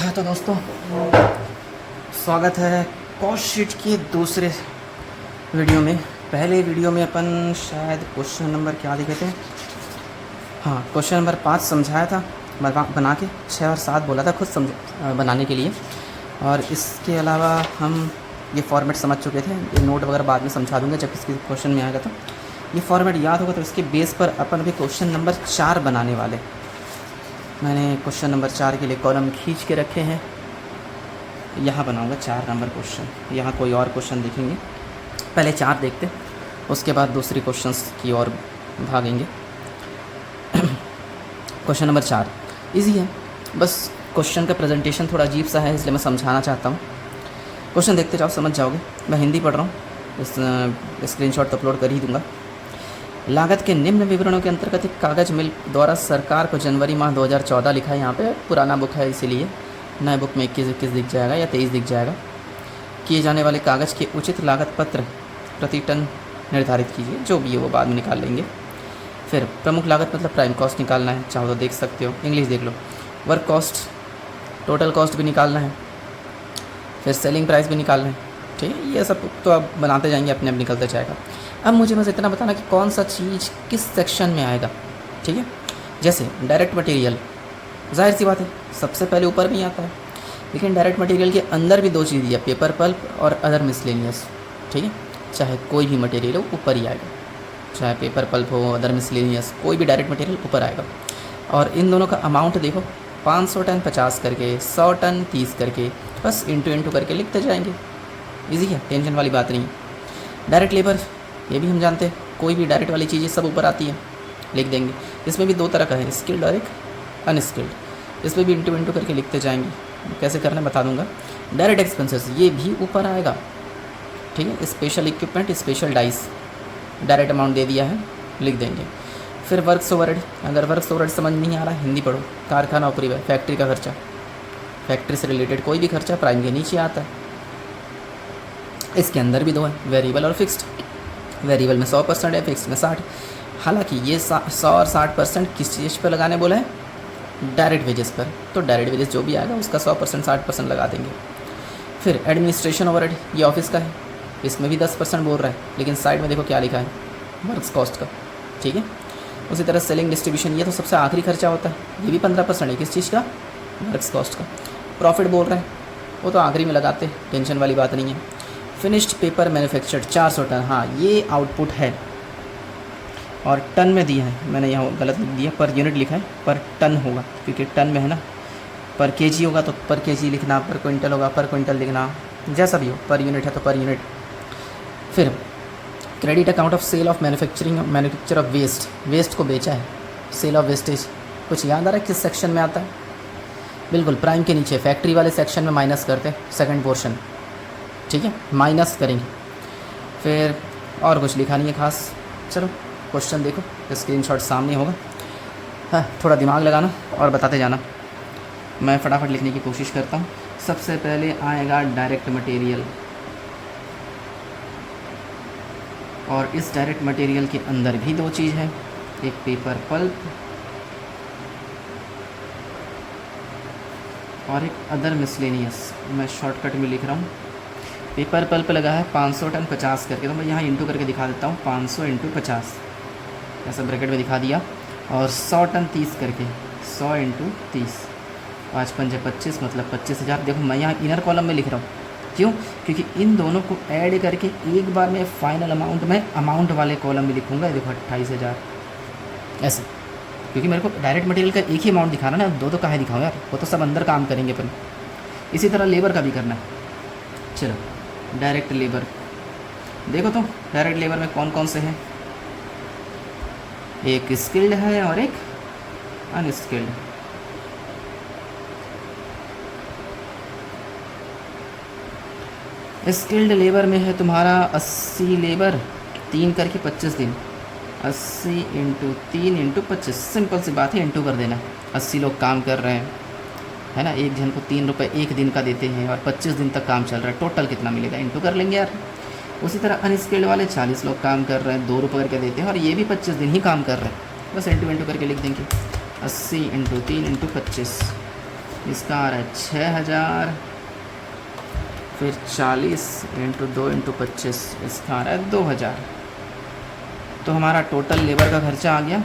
हाँ तो दोस्तों, स्वागत है कॉस्ट शीट के दूसरे वीडियो में। पहले वीडियो में अपन शायद क्वेश्चन नंबर क्या लिखे थे, हाँ क्वेश्चन नंबर 5 समझाया था बना के। 6 और 7 बोला था खुद बनाने के लिए। और इसके अलावा हम ये फॉर्मेट समझ चुके थे। ये नोट वगैरह बाद में समझा दूंगा जब इसके क्वेश्चन में आएगा। तो ये फॉर्मेट याद होगा तो इसके बेस पर अपन अभी क्वेश्चन नंबर 4 बनाने वाले। मैंने क्वेश्चन नंबर 4 के लिए कॉलम खींच के रखे हैं। यहाँ बनाऊंगा 4 नंबर क्वेश्चन। यहाँ कोई और क्वेश्चन देखेंगे, पहले 4 देखते, उसके बाद दूसरी क्वेश्चंस की ओर भागेंगे। क्वेश्चन नंबर 4 इजी है, बस क्वेश्चन का प्रेजेंटेशन थोड़ा अजीब सा है इसलिए मैं समझाना चाहता हूँ। क्वेश्चन देखते जाओ, समझ जाओगे। मैं हिंदी पढ़ रहा हूँ, इस स्क्रीनशॉट तो अपलोड कर ही दूँगा। लागत के निम्न विवरणों के अंतर्गत एक कागज़ मिल द्वारा सरकार को जनवरी माह 2014 लिखा है। यहाँ पे पुराना बुक है इसीलिए, नए बुक में 21 दिख जाएगा या 23 दिख जाएगा। किए जाने वाले कागज़ के उचित लागत पत्र प्रति टन निर्धारित कीजिए। जो भी है वो बाद में निकाल लेंगे। फिर प्रमुख लागत मतलब प्राइम कॉस्ट निकालना है, चाहो तो देख सकते हो, इंग्लिश देख लो। वर्क कॉस्ट, टोटल कॉस्ट भी निकालना है, फिर सेलिंग प्राइस भी निकालना है। ठीक है, ये सब तो अब बनाते जाएंगे, अपने आप निकलता जाएगा। अब मुझे बस इतना बताना कि कौन सा चीज़ किस सेक्शन में आएगा। ठीक है, जैसे डायरेक्ट मटेरियल, जाहिर सी बात है सबसे पहले ऊपर में ही आता है, लेकिन डायरेक्ट मटेरियल के अंदर भी 2 चीज़ दिया, पेपर पल्प और अदर मिसलेनियस। ठीक है, चाहे कोई भी मटेरियल हो ऊपर ही आएगा, चाहे पेपर पल्प हो, अदर मिसलेनियस, कोई भी डायरेक्ट मटेरियल ऊपर आएगा। और इन दोनों का अमाउंट देखो, 500 टन 50 करके, 100 टन 30 करके, बस इंटू करके लिखते जाएंगे। ईजी है, टेंशन वाली बात नहीं। डायरेक्ट लेबर, ये भी हम जानते हैं, कोई भी डायरेक्ट वाली चीज़ें सब ऊपर आती है, लिख देंगे। इसमें भी 2 तरह का है, स्किल्ड और एक अनस्किल्ड। इसमें भी इंटू करके लिखते जाएंगे। कैसे करना है बता दूंगा। डायरेक्ट एक्सपेंसेस, ये भी ऊपर आएगा। ठीक है, special equipment, special dies, direct amount दे दिया है, लिख देंगे। फिर वर्क्स ओवरहेड, अगर वर्क्स ओवरहेड समझ नहीं आ रहा हिंदी पढ़ो। कारखाना ऑपरेटिव, फैक्ट्री का खर्चा, फैक्ट्री से रिलेटेड कोई भी खर्चा प्राइम के नीचे आता है। इसके अंदर भी 2 है, वेरिएबल और फिक्स्ड। वेरिएबल में 100% है, फिक्स में 60। हालांकि ये 100 और 60% किस चीज़ पर लगाने बोला है, डायरेक्ट वेजेस पर। तो डायरेक्ट वेजेस जो भी आएगा उसका 100% 60% लगा देंगे। फिर एडमिनिस्ट्रेशन ओवरहेड, ये ऑफिस का है, इसमें भी 10% बोल रहा है, लेकिन साइड में देखो क्या लिखा है, वर्क्स कॉस्ट का। ठीक है, उसी तरह सेलिंग डिस्ट्रीब्यूशन, ये तो सबसे आखिरी खर्चा होता है, ये भी 15% है, किस चीज़ का, वर्क्स कॉस्ट का। प्रॉफिट बोल रहा है, वो तो आखिरी में लगाते हैं, टेंशन वाली बात नहीं है। फिनिश्ड पेपर मैन्युफैक्चर्ड 400 टन, हाँ ये आउटपुट है और टन में दिया है, मैंने यहाँ गलत लिख दिया, पर यूनिट लिखा है, पर टन होगा क्योंकि टन में है ना। पर केजी होगा तो पर केजी लिखना, पर क्विंटल होगा पर क्विंटल लिखना, जैसा भी हो, पर यूनिट है तो पर यूनिट। फिर credit account of sale of manufacture of waste, waste को बेचा है, सेल ऑफ वेस्टेज। कुछ याद आ रहा है किस सेक्शन में आता है? बिल्कुल प्राइम के नीचे, फैक्ट्री वाले सेक्शन में माइनस करते हैं, सेकंड पोर्शन। ठीक है, माइनस करेंगे। फिर और कुछ लिखा नहीं है खास। चलो क्वेश्चन देखो, स्क्रीनशॉट सामने होगा। हाँ, थोड़ा दिमाग लगाना और बताते जाना, मैं फटाफट लिखने की कोशिश करता हूँ। सबसे पहले आएगा डायरेक्ट मटेरियल, और इस डायरेक्ट मटेरियल के अंदर भी 2 चीज़ है, एक पेपर पल्प और एक अदर मिसलेनियस। मैं शॉर्टकट में लिख रहा हूँ। पेपर पल्प लगा है 500 टन 50 करके, तो मैं यहाँ इंटू करके दिखा देता हूँ, 500 × 50 ऐसा ब्रैकेट में दिखा दिया। और 100 टन 30 करके, 100 × 30, 5 × 5 = 25, मतलब 25,000। देखो मैं यहाँ इनर कॉलम में लिख रहा हूँ, क्यों? क्योंकि इन दोनों को ऐड करके एक बार में फाइनल अमाउंट में अमाउंट वाले कॉलम में लिखूँगा। देखो 28,000 ऐसे, क्योंकि मेरे को डायरेक्ट मटेरियल का एक ही अमाउंट दिखाना ना, 2 तो काहे दिखाऊँ यार, वो तो सब अंदर काम करेंगे अपन। इसी तरह लेबर का भी करना है। चलो डायरेक्ट लेबर देखो, तो डायरेक्ट लेबर में कौन कौन से हैं, एक स्किल्ड है और एक अनस्किल्ड। स्किल्ड लेबर में है तुम्हारा 80 लेबर, 3 करके 25 दिन, 80 × 3 × 25, सिंपल सी बात है, इंटू कर देना। 80 लोग काम कर रहे हैं, है ना, एक जन को 3 रुपये 1 दिन का देते हैं और 25 दिन तक काम चल रहा है, टोटल कितना मिलेगा, इंटू कर लेंगे यार। उसी तरह अनस्किल्ड वाले 40 लोग काम कर रहे हैं, 2 रुपये करके देते हैं और ये भी 25 दिन ही काम कर रहे हैं, बस इंटू करके लिख देंगे। 80 × 3 × 25, इसका आ रहा है 6000, फिर 40 इंटू 2 इंटू 25, इसका आ रहा है 2000। तो हमारा टोटल लेबर का खर्चा आ गया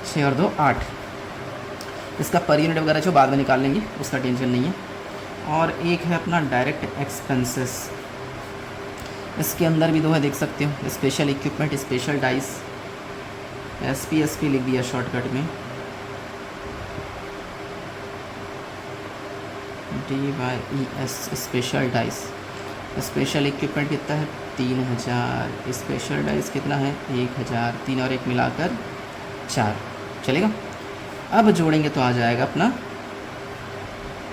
6 और 2 8। इसका पर यूनिट वगैरह जो बाद में निकाल लेंगे, उसका टेंशन नहीं है। और एक है अपना डायरेक्ट एक्सपेंसेस, इसके अंदर भी 2 है, देख सकते हो। Special equipment, special dice, SP लिख दिया शॉर्टकट में, DYES, special dice. Special equipment कितना है 3000, स्पेशल डाइस कितना है 1000, 3 और 1 मिलाकर 4 चलेगा। अब जोड़ेंगे तो आ जाएगा अपना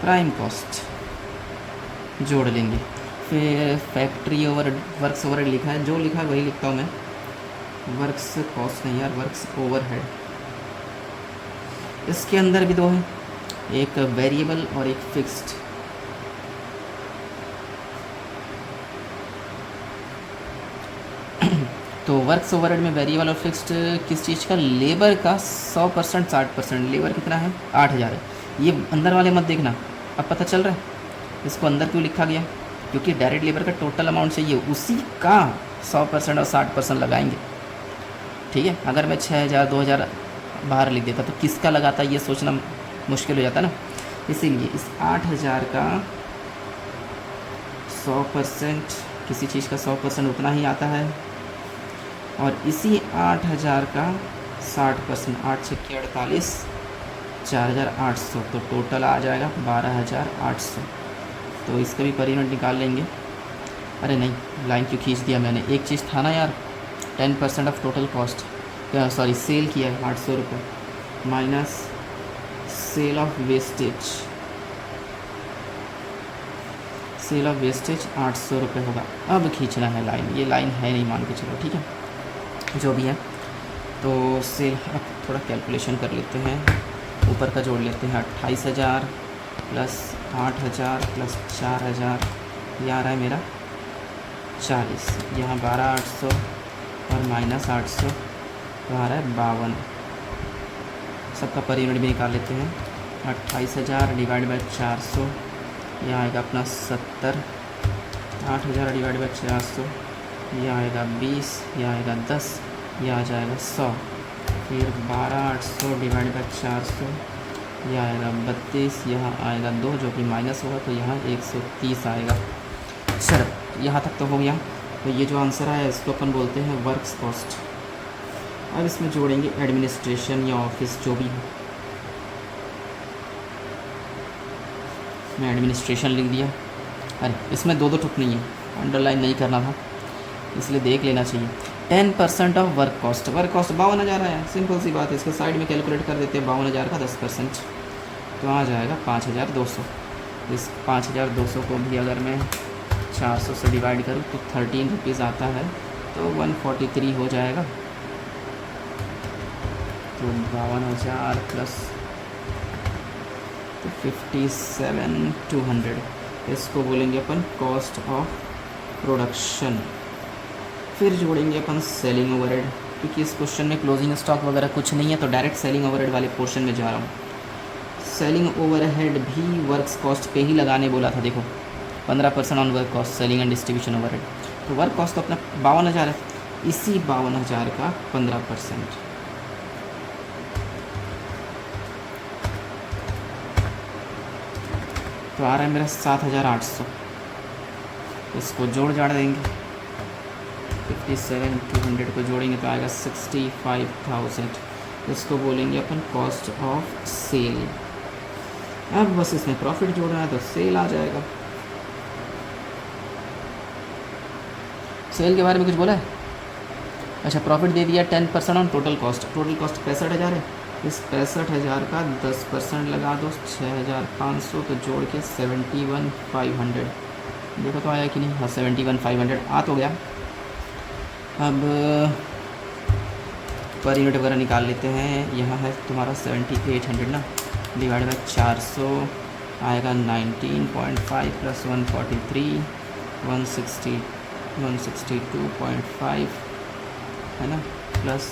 प्राइम कॉस्ट, जोड़ लेंगे। फिर फैक्ट्री ओवर वर्क्स ओवरहेड लिखा है, जो लिखा है वही लिखता हूँ मैं, वर्क्स कॉस्ट नहीं यार, वर्क्स ओवरहेड। इसके अंदर भी 2 हैं, एक वेरिएबल और एक फिक्स्ड। तो वर्क्स ओवरहेड में वेरिएबल और फिक्स्ड किस चीज़ का, लेबर का 100% 60%। लेबर कितना है 8000 है। ये अंदर वाले मत देखना, अब पता चल रहा है इसको अंदर क्यों लिखा गया, क्योंकि डायरेक्ट लेबर का टोटल अमाउंट चाहिए, उसी का 100% और 60% लगाएंगे। ठीक है, अगर मैं 6000 2000 बाहर लिख देता तो किसका लगाता, ये सोचना मुश्किल हो जाता ना। इसीलिए इस 8000 का 100%, किसी चीज़ का 100% उतना ही आता है, और इसी 8000 का 60%, 8 छक्के 48, 4800, तो टोटल आ जाएगा 12800। तो इसका भी पर यूनिट निकाल लेंगे। अरे नहीं, लाइन क्यों खींच दिया मैंने, एक चीज़ था ना यार, 10% of total cost, sorry sale किया है 800 रुपये, minus sale of wastage, sale of wastage 800 रुपये होगा। अब खींचना है लाइन, ये लाइन है नहीं मान के चलो, ठीक है जो भी है। तो सेल, अब थोड़ा कैलकुलेशन कर लेते हैं, ऊपर का जोड़ लेते हैं। 28000 प्लस 8000 प्लस 4000, ये आ रहा है मेरा 40, यहाँ 12800 और माइनस 800, तो आ रहा है 52। सबका पर यूनिट भी निकाल लेते हैं। 28000 डिवाइड बाई 400, यह आएगा अपना 70। 8000 डिवाइड बाई 400, यह आएगा 20, यह आएगा 10, यह आ जाएगा 100। फिर 12800 डिवाइड बाई 400, यह आएगा 32, यहाँ आएगा 2 जो कि माइनस होगा, तो यहाँ 130 आएगा। चलो यहाँ तक तो हो गया। तो ये जो आंसर है इसको अपन बोलते हैं वर्क्स कॉस्ट। अब इसमें जोड़ेंगे एडमिनिस्ट्रेशन या ऑफिस जो भी हो। मैं एडमिनिस्ट्रेशन लिख दिया। अरे इसमें 2 टुक नहीं है, अंडरलाइन नहीं करना था, इसलिए देख लेना चाहिए। 10% of work cost, work cost 52,000 है, सिंपल सी बात है। इसको साइड में कैलकुलेट कर देते हैं, 52,000 का 10%, तो आ जाएगा 5200। इस 5200 को भी अगर मैं 400 से डिवाइड करूँ तो 13 रुपीज़ आता है, तो 143 हो जाएगा। तो 52,000 प्लस तो 57,200, इसको बोलेंगे अपन कॉस्ट ऑफ प्रोडक्शन। फिर जोड़ेंगे अपन सेलिंग ओवरहेड, क्योंकि इस क्वेश्चन में क्लोजिंग स्टॉक वगैरह कुछ नहीं है, तो डायरेक्ट सेलिंग ओवरहेड वाले पोर्शन में जा रहा हूँ। सेलिंग ओवरहेड भी वर्क्स कॉस्ट पे ही लगाने बोला था, देखो 15% on work cost, selling and distribution overhead. तो वर्क कॉस्ट तो अपना 52,000 है, इसी 52,000 का 15%, तो आ रहा है मेरा 7,800। इसको जोड़ जाड़ देंगे, 57,200 को जोड़ेंगे तो आएगा 65,000। इसको बोलेंगे अपन कॉस्ट ऑफ सेल। अब बस इसमें प्रॉफिट जोड़ना है तो सेल आ जाएगा। सेल के बारे में कुछ बोला है? अच्छा, प्रॉफिट दे दिया 10% on total cost. Total cost 65,000 है, इस 65,000 का 10% लगा दो 6,500, तो जोड़ के 71,500। देखो तो आया कि नहीं? हाँ 71,500 आ तो गया। अब पर यूनिट वगैरह निकाल लेते हैं। यहाँ है तुम्हारा 7800 ना, डिवाइड बाई 400 आएगा 19.5 प्लस 143, 162.5 है ना, प्लस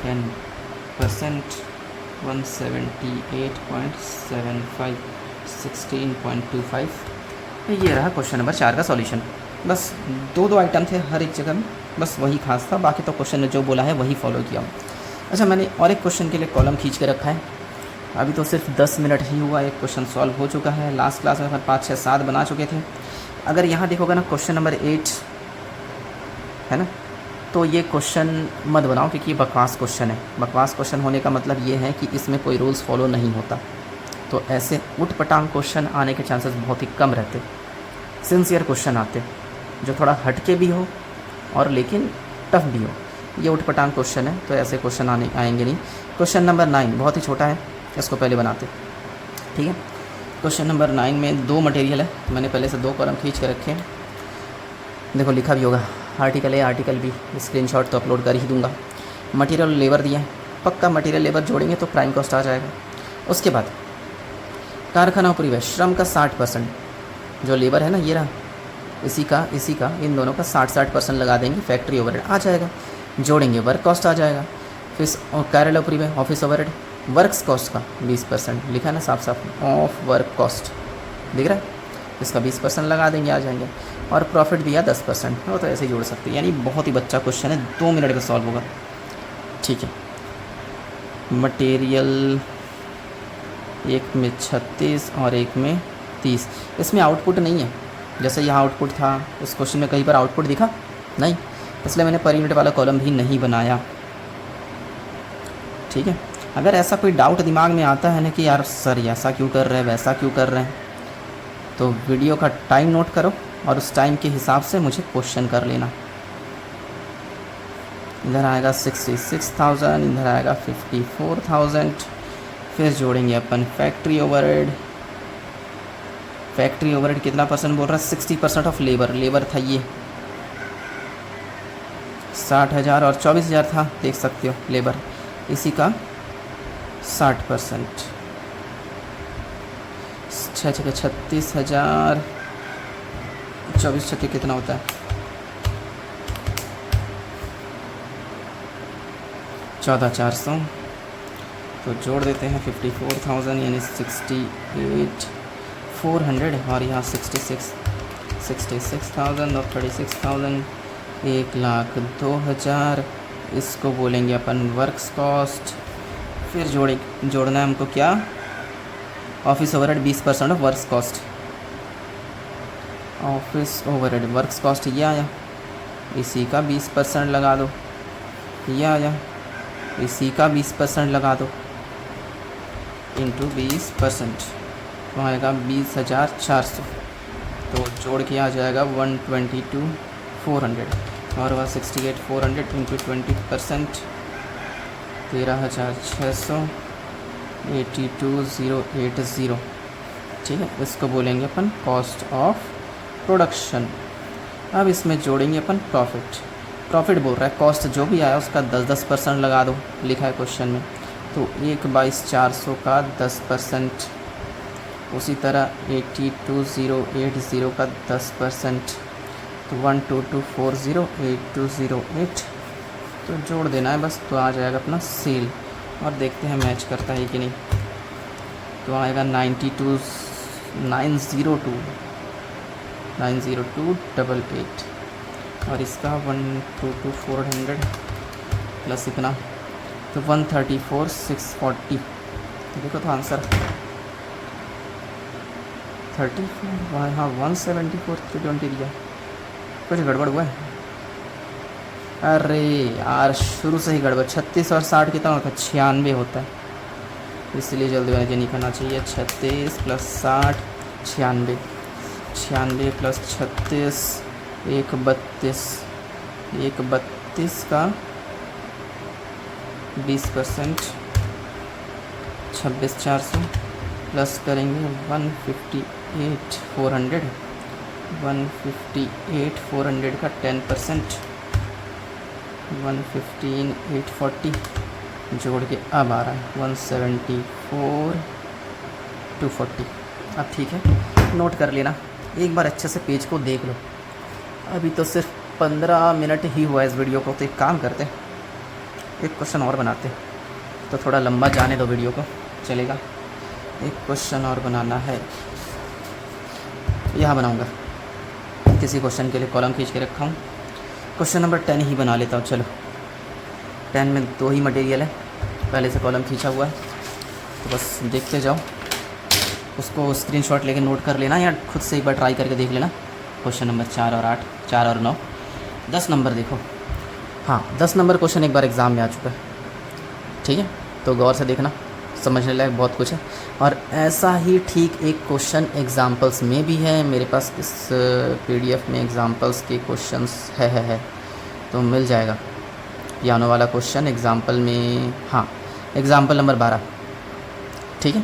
10%, 178.75 16.25। ये रहा क्वेश्चन नंबर 4 का सॉल्यूशन। बस दो दो आइटम थे हर एक जगह में, बस वही खास था, बाकी तो क्वेश्चन ने जो बोला है वही फॉलो किया। अच्छा, मैंने और एक क्वेश्चन के लिए कॉलम खींच के रखा है। अभी तो सिर्फ 10 मिनट ही हुआ, एक क्वेश्चन सॉल्व हो चुका है। लास्ट क्लास में 5 6 7 बना चुके थे। अगर यहाँ देखोगे ना क्वेश्चन नंबर 8 है ना, तो ये क्वेश्चन मत बनाओ क्योंकि ये बकवास क्वेश्चन है। बकवास क्वेश्चन होने का मतलब ये है कि इसमें कोई रूल्स फॉलो नहीं होता। तो ऐसे उठ पटांग क्वेश्चन आने के चांसेस बहुत ही कम रहते। सिंसियर क्वेश्चन आते जो थोड़ा हटके भी हो और लेकिन टफ भी हो। ये उठ पटांग क्वेश्चन है, तो ऐसे क्वेश्चन आएंगे नहीं। क्वेश्चन नंबर 9 बहुत ही छोटा है, इसको पहले बनाते। ठीक है, क्वेश्चन नंबर 9 में 2 मटेरियल है। मैंने पहले से 2 कॉलम खींच के रखे हैं। देखो लिखा भी होगा article a article B, screenshot तो अपलोड कर ही दूंगा। मटेरियल लेबर दिया है, पक्का मटेरियल लेबर जोड़ेंगे तो प्राइम कॉस्ट आ जाएगा। उसके बाद कारखाना परिवेश श्रम का 60% जो लेबर है ना, ये रहा, इसी का इन दोनों का 60% लगा देंगे, फैक्ट्री ओवरहेड आ जाएगा। जोड़ेंगे वर्क कॉस्ट आ जाएगा। फिर कार्यालय परिवेश ऑफिस ओवरहेड वर्क्स कॉस्ट का 20% लिखा है ना साफ साफ, ऑफ वर्क कॉस्ट दिख रहा है, इसका 20% लगा देंगे, आ जाएंगे। और प्रॉफिट दिया 10%, वो तो ऐसे ही जोड़ सकते हैं। यानी बहुत ही बच्चा क्वेश्चन है, 2 मिनट में सॉल्व होगा। ठीक है, मटेरियल एक में 36 और एक में 30। इसमें आउटपुट नहीं है, जैसे यहाँ आउटपुट था इस क्वेश्चन में, कहीं पर आउटपुट दिखा नहीं, इसलिए मैंने पर यूनिट वाला कॉलम भी नहीं बनाया। ठीक है, अगर ऐसा कोई डाउट दिमाग में आता है ना कि यार सर ऐसा क्यों कर रहे हैं वैसा क्यों कर रहे हैं, तो वीडियो का टाइम नोट करो और उस टाइम के हिसाब से मुझे क्वेश्चन कर लेना। इधर आएगा 66,000, इधर आएगा 54,000। फिर जोड़ेंगे अपन फैक्ट्री ओवरहेड। फैक्ट्री ओवरहेड कितना परसेंट बोल रहा है, 60% ऑफ लेबर था ये, 60,000 और 24,000 था, देख सकते हो लेबर, इसी का 60%, 36,000 24 छक्के कितना होता है, 14,400। तो जोड़ देते हैं 54,000 यानी 68,400 और यहाँ 66,000 और 36,000, 1,02,000। इसको बोलेंगे अपन वर्क्स कॉस्ट। फिर जोड़ना है हमको क्या, office overhead 20% of works cost. Office overhead works cost ये आया, इसी का 20% लगा दो, ये आया, इसी का 20% लगा दो, इंटू 20%, तो आएगा 20,400। तो जोड़ के आ जाएगा 122,400 और वह 68,400 इंटू 20%, 13,600, 82,080। ठीक है, इसको बोलेंगे अपन कॉस्ट ऑफ प्रोडक्शन। अब इसमें जोड़ेंगे अपन प्रॉफिट बोल रहा है, कॉस्ट जो भी आया उसका 10% लगा दो, लिखा है क्वेश्चन में। तो 1/22,400 का 10%, उसी तरह 82,080 का 10%, तो 122,408,208। तो जोड़ देना है बस, तो आ जाएगा अपना सेल। और देखते हैं मैच करता है कि नहीं। तो आएगा 902,888 और इसका 122,400 प्लस इतना, तो 134,640। देखो तो आंसर 34, हाँ 174,320 दिया। कुछ गड़बड़ हुआ है, अरे यार शुरू से ही गड़बड़। 36 और 60 कितना होता है, 96 होता है, इसलिए जल्दीबाजी नहीं करना चाहिए। 36 + 60 96, 96 + 36 132, 132 का 20%, 26,400 प्लस करेंगे 158,400, 158,400 का 10%, 115,840। जोड़ के अब आ रहा है 174,240। अब ठीक है, नोट कर लेना, एक बार अच्छे से पेज को देख लो। अभी तो सिर्फ 15 मिनट ही हुआ इस वीडियो को, तो एक काम करते हैं, एक क्वेश्चन और बनाते हैं। तो थोड़ा लंबा जाने दो वीडियो को, चलेगा। एक क्वेश्चन और बनाना है, यहाँ बनाऊँगा। किसी क्वेश्चन के लिए कॉलम खींच के रखा हूँ। क्वेश्चन नंबर 10 ही बना लेता हूँ। चलो 10 में 2 ही मटेरियल है, पहले से कॉलम खींचा हुआ है, तो बस देखते जाओ। उसको स्क्रीनशॉट लेके नोट कर लेना या खुद से एक बार ट्राई करके देख लेना। क्वेश्चन नंबर 4 और 8, 4 और 9, 10 नंबर देखो। हाँ 10 नंबर क्वेश्चन एक बार एग्ज़ाम में आ चुका है, ठीक है, तो गौर से देखना, समझने लायक बहुत कुछ है। और ऐसा ही ठीक एक क्वेश्चन एग्ज़ाम्पल्स में भी है मेरे पास। इस PDF में एग्ज़ाम्पल्स के क्वेश्चंस है तो मिल जाएगा। पियानो वाला क्वेश्चन एग्ज़ाम्पल में, हाँ एग्ज़ाम्पल नंबर 12, ठीक है।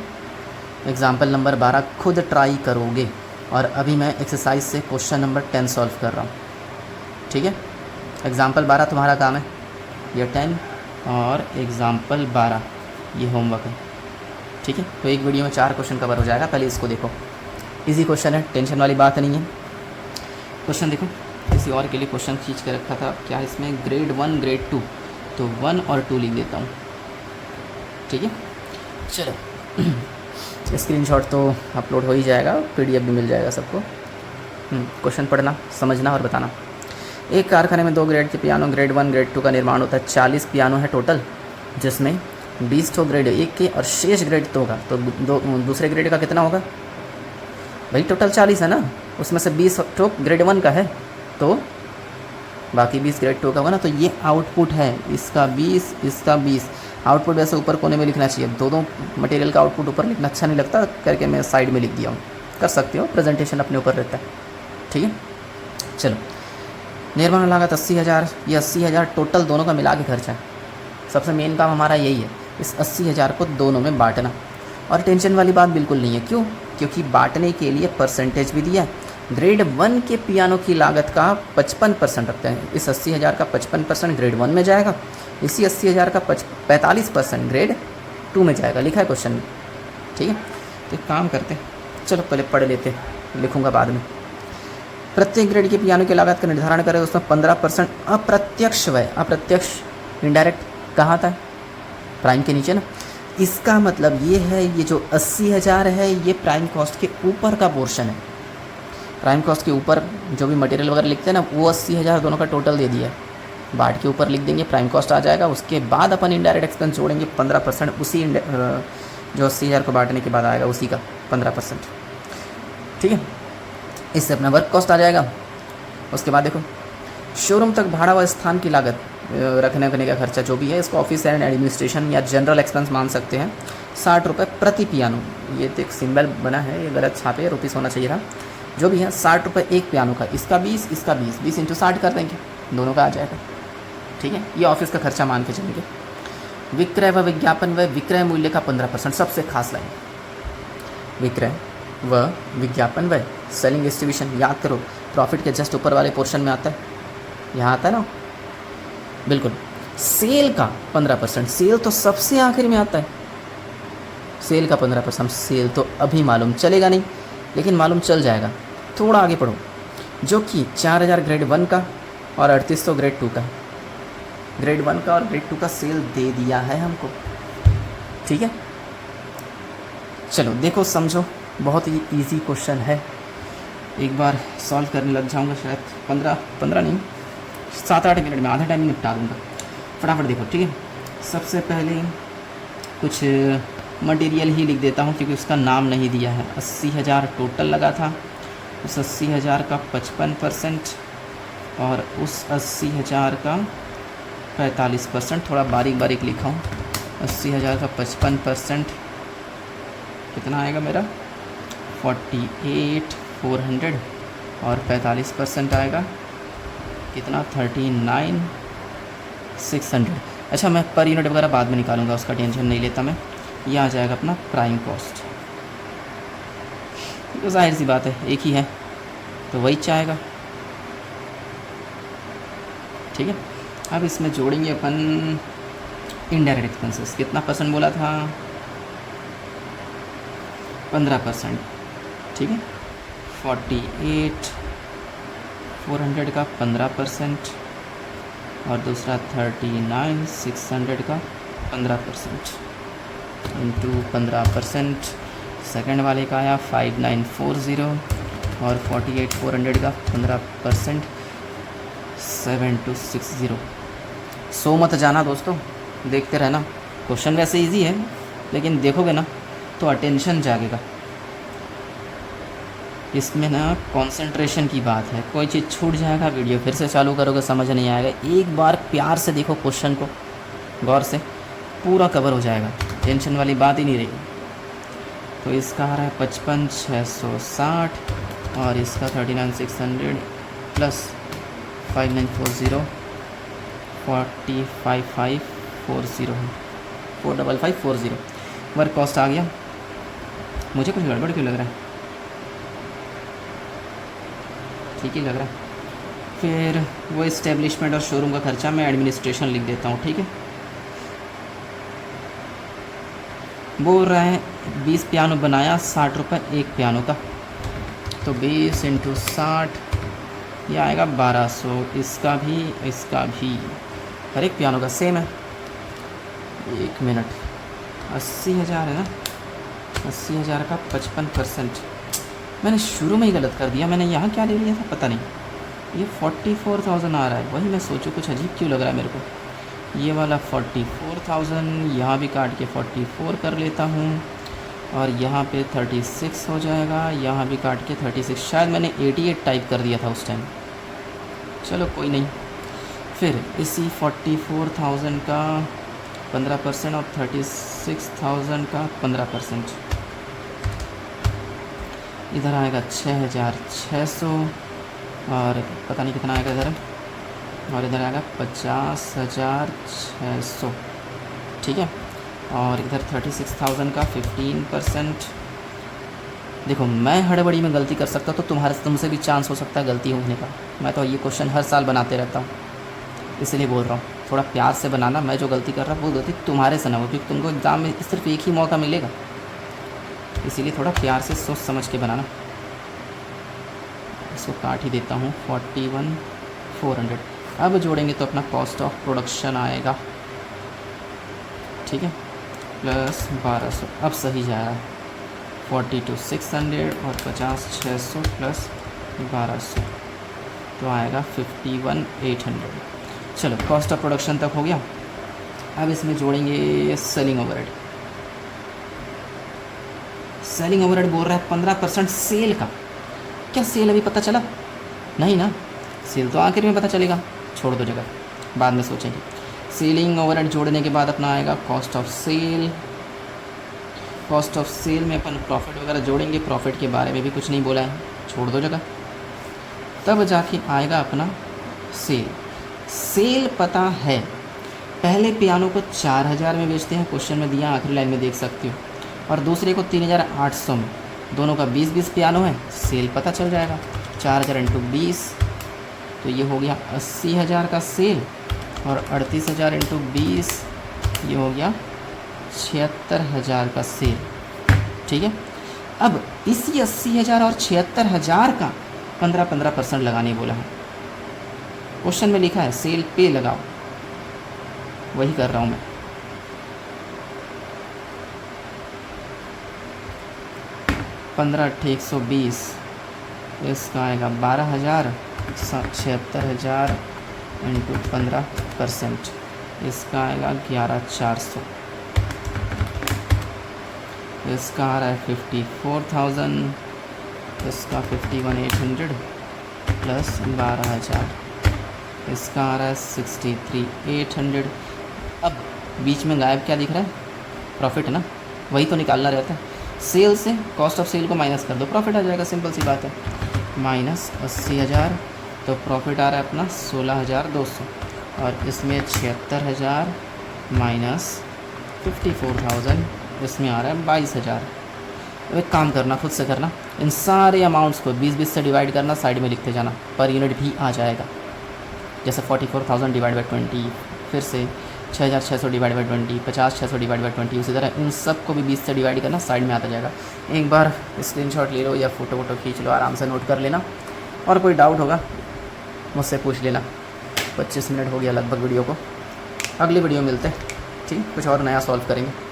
एग्ज़ाम्पल नंबर 12 खुद ट्राई करोगे, और अभी मैं एक्सरसाइज से क्वेश्चन नंबर 10 सॉल्व कर रहा हूँ, ठीक है। एग्ज़ाम्पल 12 तुम्हारा काम है, ये 10 और एग्ज़ाम्पल 12 ये होमवर्क है, ठीक है। तो एक वीडियो में 4 क्वेश्चन कवर हो जाएगा। पहले इसको देखो, इजी क्वेश्चन है, टेंशन वाली बात नहीं है। क्वेश्चन देखो, किसी और के लिए क्वेश्चन खींच के रखा था, क्या इसमें ग्रेड 1 ग्रेड 2, तो 1 और 2 लिख देता हूँ, ठीक है। चलो स्क्रीनशॉट तो अपलोड हो ही जाएगा, PDF भी मिल जाएगा सबको। क्वेश्चन पढ़ना, समझना और बताना। एक कारखाने में 2 ग्रेड के पियानो ग्रेड 1 ग्रेड 2 का निर्माण होता है। 40 पियानो है टोटल, जिसमें 20 तो ग्रेड 1 के और शेष ग्रेड 2 का, तो दूसरे ग्रेड का कितना होगा भाई? टोटल 40 है ना, उसमें से 20 तो ग्रेड 1 का है, तो बाकी 20 ग्रेड 2 का होगा ना। तो ये आउटपुट है, इसका 20 इसका 20। आउटपुट वैसे ऊपर कोने में लिखना चाहिए, दो मटेरियल का आउटपुट ऊपर लिखना अच्छा नहीं लगता, करके मैं साइड में लिख दिया हूँ। कर सकते हो, प्रेजेंटेशन अपने ऊपर रहता है, ठीक है। चलो, निर्माण लागत 80,000, ये 80,000 टोटल दोनों का मिला के खर्चा है। सबसे मेन काम हमारा यही है, इस 80,000 को दोनों में बांटना। और टेंशन वाली बात बिल्कुल नहीं है, क्यों? क्योंकि बांटने के लिए परसेंटेज भी दिया है। ग्रेड 1 के पियानो की लागत का 55% रखते हैं। इस 80,000 का 55% ग्रेड 1 में जाएगा, इसी 80,000 का 45% ग्रेड 2 में जाएगा, लिखा है क्वेश्चन में, ठीक है। तो एक काम करते हैं, चलो पहले पढ़ लेते हैं, लिखूँगा बाद में। प्रत्येक ग्रेड के पियानो की लागत का निर्धारण करें, उसमें 15% अप्रत्यक्ष व्यय, अप्रत्यक्ष इनडायरेक्ट कहाँ था? प्राइम के नीचे ना। इसका मतलब ये है, ये जो 80,000 है ये प्राइम कॉस्ट के ऊपर का पोर्शन है। प्राइम कॉस्ट के ऊपर जो भी मटेरियल वगैरह लिखते हैं ना, वो 80,000 दोनों का टोटल दे दिया है। बाट के ऊपर लिख देंगे, प्राइम कॉस्ट आ जाएगा। उसके बाद अपन इनडायरेक्ट एक्सपेंस जोड़ेंगे 15%, उसी जो 80,000 को बांटने के बाद आएगा उसी का 15%, ठीक है। इससे अपना वर्क कॉस्ट आ जाएगा। उसके बाद देखो, शोरूम तक भाड़ा व स्थान की लागत, रखने का खर्चा जो भी है, इसको ऑफिस एंड एडमिनिस्ट्रेशन या जनरल एक्सपेंस मान सकते हैं। 60 रुपये प्रति पियानो, ये तो एक सिंबल बना है, ये गलत छापे, रुपीस होना चाहिए था। जो भी है 60 रुपये एक पियानो का, इसका 20 इसका 20, 20 इंटू 60 कर देंगे, दोनों का आ जाएगा, ठीक है। ये ऑफिस का खर्चा मान के चलेंगे। विक्रय व विज्ञापन व विक्रय मूल्य का 15%, सबसे खास लाइन, विक्रय व विज्ञापन व सेलिंग डिस्ट्रीब्यूशन, याद करो प्रॉफिट के जस्ट ऊपर वाले पोर्शन में आता है, यहाँ आता है ना, बिल्कुल। सेल का 15%, सेल तो सबसे आखिर में आता है, सेल का 15%। सेल तो अभी मालूम चलेगा नहीं, लेकिन मालूम चल जाएगा, थोड़ा आगे पढ़ो। जो कि 4,000 ग्रेड 1 का और 3800 ग्रेड 2 का, ग्रेड 1 का और ग्रेड 2 का सेल दे दिया है हमको, ठीक है। चलो देखो, समझो, बहुत ही ईजी क्वेश्चन है। एक बार सॉल्व करने लग जाऊंगा, शायद 15 नहीं 7-8 मिनट में आधा टाइम निपटा दूंगा। फटाफट देखो, ठीक है। सबसे पहले कुछ मटेरियल ही लिख देता हूँ, क्योंकि उसका नाम नहीं दिया है। 80,000 टोटल लगा था, उस 80,000 का 55% और उस 80,000 का 45%, थोड़ा बारीक बारीक लिखा हूँ। 80,000 का 55% कितना आएगा मेरा? 48,400 और 45% आएगा कितना? 39,600। अच्छा, मैं पर यूनिट वगैरह बाद में निकालूंगा, उसका टेंशन नहीं लेता मैं। ये आ जाएगा अपना प्राइम कॉस्ट, तो जाहिर सी बात है एक ही है, तो वही चाहेगा, ठीक है। अब इसमें जोड़ेंगे अपन इनडायरेक्ट एक्सपेंसेस। कितना परसेंट बोला था? 15%, ठीक है। 48,400 का 15% और दूसरा 39,600 का 15% इंटू 15%। सेकेंड वाले का आया 5940 और 48,400 का 15% 7260। सो मत जाना दोस्तों, देखते रहना। क्वेश्चन वैसे इजी है लेकिन देखोगे ना तो अटेंशन जागेगा। इसमें ना कंसंट्रेशन की बात है, कोई चीज़ छूट जाएगा वीडियो फिर से चालू करोगे समझ नहीं आएगा। एक बार प्यार से देखो क्वेश्चन को, गौर से, पूरा कवर हो जाएगा, टेंशन वाली बात ही नहीं रही। तो इसका आ रहा है 55,660 और इसका 39,600 प्लस 5940 45,540 है 45540। वर्क कॉस्ट आ गया। मुझे कुछ गड़बड़ क्यों लग रहा है? ठीक ही लग रहा है। फिर वो इस्टेब्लिशमेंट और शोरूम का खर्चा मैं एडमिनिस्ट्रेशन लिख देता हूँ, ठीक है। बोल रहा है 20 पियानो बनाया, 60 रुपये एक पियानो का, तो 20 इंटू 60 ये आएगा 1200। इसका भी हर एक पियानो का सेम है। 1 मिनट, 80,000 है ना, 80,000 का 55%। मैंने शुरू में ही गलत कर दिया, मैंने यहाँ क्या ले लिया था पता नहीं। ये 44,000 आ रहा है, वही मैं सोचूं कुछ अजीब क्यों लग रहा है मेरे को। ये वाला 44,000 यहाँ भी काट के 44 कर लेता हूँ और यहाँ पे 36 हो जाएगा, यहाँ भी काट के 36। शायद मैंने 88 टाइप कर दिया था उस टाइम, चलो कोई नहीं। फिर इसी 44,000 का 15% और 36,000 का 15%, इधर आएगा 6,600 और पता नहीं कितना आएगा इधर, और इधर आएगा 50,600, ठीक है। और इधर 36,000 का 15%। देखो मैं हड़बड़ी में गलती कर सकता तो तुमसे भी चांस हो सकता है गलती होने का। मैं तो ये क्वेश्चन हर साल बनाते रहता हूँ, इसलिए बोल रहा हूँ थोड़ा प्यार से बनाना। मैं जो गलती कर रहा हूँ वो गलती तुम्हारे से ना हो, क्योंकि तुमको एग्ज़ाम में सिर्फ एक ही मौका मिलेगा, इसीलिए थोड़ा प्यार से सोच समझ के बनाना। इसको काट ही देता हूँ 41,400। अब जोड़ेंगे तो अपना कॉस्ट ऑफ प्रोडक्शन आएगा, ठीक है, प्लस 1200। अब सही जा रहा है 42,600 और 50,600 प्लस 1200 तो आएगा 51,800। चलो कॉस्ट ऑफ प्रोडक्शन तक हो गया। अब इसमें जोड़ेंगे सेलिंग ओवरहेड। सेलिंग ओवरहेड बोल रहा है 15% सेल का। क्या सेल अभी पता चला? नहीं ना, सेल तो आखिर में पता चलेगा, छोड़ दो जगह, बाद में सोचेंगे। सेलिंग ओवरहेड जोड़ने के बाद अपना आएगा cost of sale. Cost of sale में अपन प्रॉफिट वगैरह जोड़ेंगे, प्रॉफिट के बारे में भी कुछ नहीं बोला है, छोड़ दो जगह। तब जाके आएगा अपना सेल। सेल पता है, पहले पियानो को 4,000 में बेचते हैं, क्वेश्चन में दिया आखिरी लाइन में देख सकते हो, और दूसरे को 3,800 में। दोनों का 20-20 पियानो है, सेल पता चल जाएगा। 4,000 इंटू 20 तो ये हो गया 80,000 का सेल, और 38,000 इंटू 20 ये हो गया 76,000 का सेल, ठीक है। अब इसी 80,000 और 76,000 का 15% लगाने बोला है। क्वेश्चन में लिखा है सेल पे लगाओ, वही कर रहा हूँ मैं। पंद्रह 120, इसका आएगा 12,000, 76,000 इंटू 15%, इसका आएगा 11,400। इसका आ रहा है 54,000, इसका 51,800 प्लस 12,000, इसका आ रहा है 63,800। अब बीच में गायब क्या दिख रहा है? प्रॉफिट है ना, वही तो निकालना रहता है। सेल से कॉस्ट ऑफ सेल को माइनस कर दो, प्रॉफिट आ जाएगा, सिंपल सी बात है। माइनस 80,000 तो प्रॉफिट आ रहा है अपना 16,200, और इसमें 76,000 माइनस 54,000, इसमें आ रहा है 22,000। अब एक काम करना, खुद से करना, इन सारे अमाउंट्स को 20-20 से डिवाइड करना, साइड में लिखते जाना, पर यूनिट भी आ जाएगा। जैसे 44,000 डिवाइड बाई 20, फिर से 6,600 डिवाइड बाई 20, 50,600 डिवाइड बाई 20, उसी तरह इन सब को भी 20 से डिवाइड करना, साइड में आता जाएगा। एक बार स्क्रीनशॉट ले लो या फ़ोटो वोटो खींच लो, आराम से नोट कर लेना, और कोई डाउट होगा मुझसे पूछ लेना। 25 मिनट हो गया लगभग वीडियो को, अगली वीडियो मिलते हैं, ठीक। ठीक, कुछ और नया सॉल्व करेंगे।